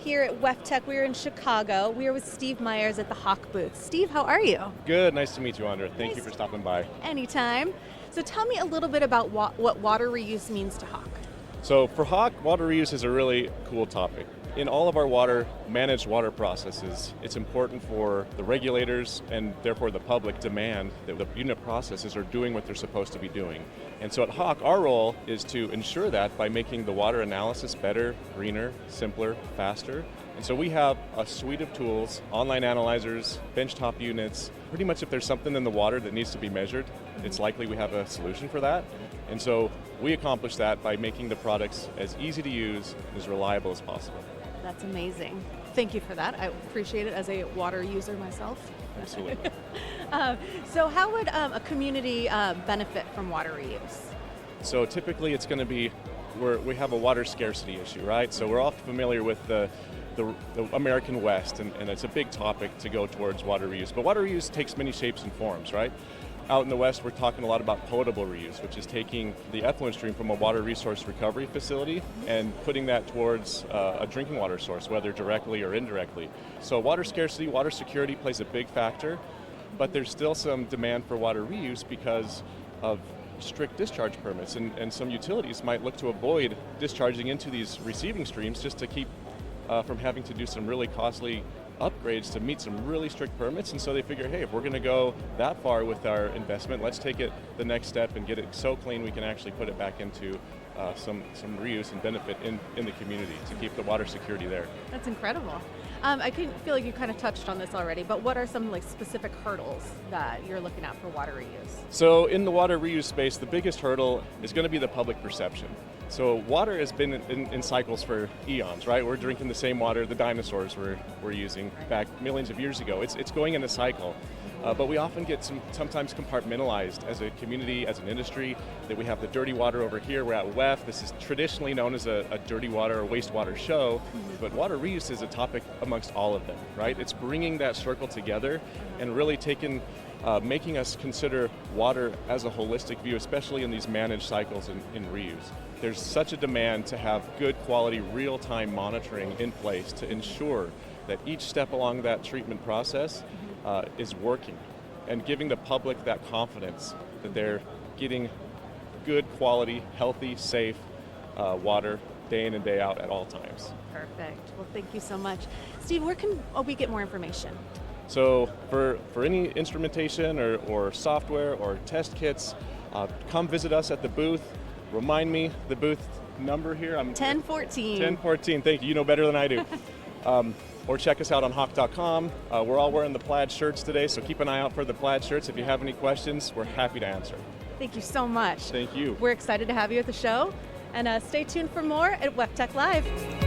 here at WEFTEC. We're in Chicago. We are with Steve Myers at the Hach booth. Steve, how are you? Good, nice to meet you, Andrea. Thank you for stopping by. Anytime. So tell me a little bit about what water reuse means to Hach. So for Hach, water reuse is a really cool topic. In all of our managed water processes, it's important for the regulators and therefore the public demand that the unit processes are doing what they're supposed to be doing. And so at Hach, our role is to ensure that by making the water analysis better, greener, simpler, faster. And so we have a suite of tools, online analyzers, benchtop units. Pretty much if there's something in the water that needs to be measured, it's likely we have a solution for that. And so we accomplish that by making the products as easy to use, as reliable as possible. That's amazing. Thank you for that. I appreciate it as a water user myself. Absolutely. So how would a community benefit from water reuse? So typically it's going to be we have a water scarcity issue, right? So we're all familiar with the American West, and it's a big topic to go towards water reuse. But water reuse takes many shapes and forms, right? Out in the West, we're talking a lot about potable reuse, which is taking the effluent stream from a water resource recovery facility and putting that towards a drinking water source, whether directly or indirectly. So water scarcity, water security plays a big factor, but there's still some demand for water reuse because of strict discharge permits, and some utilities might look to avoid discharging into these receiving streams just to keep from having to do some really costly upgrades to meet some really strict permits. And so they figure, hey, if we're going to go that far with our investment, let's take it the next step and get it so clean we can actually put it back into some reuse and benefit in the community to keep the water security there. That's incredible. I feel like you kind of touched on this already, but what are some specific hurdles that you're looking at for water reuse? So in the water reuse space, the biggest hurdle is going to be the public perception. So water has been in cycles for eons, right? We're drinking the same water the dinosaurs were using back millions of years ago. It's going in a cycle. But we often get sometimes compartmentalized as a community, as an industry, that we have the dirty water over here. We're at WEF. This is traditionally known as a dirty water or wastewater show, but water reuse is a topic amongst all of them, right? It's bringing that circle together and really making us consider water as a holistic view, especially in these managed cycles in reuse. There's such a demand to have good quality real-time monitoring in place to ensure that each step along that treatment process is working and giving the public that confidence that they're getting good quality, healthy, safe water day in and day out at all times. Perfect. Well, thank you so much. Steve, where can we get more information? So for any instrumentation or software or test kits, come visit us at the booth. Remind me the booth number here. 1014. 1014, thank you. You know better than I do. Or check us out on Hach.com. We're all wearing the plaid shirts today, so keep an eye out for the plaid shirts. If you have any questions, we're happy to answer. Thank you so much. Thank you. We're excited to have you at the show, and stay tuned for more at WEFTEC Live.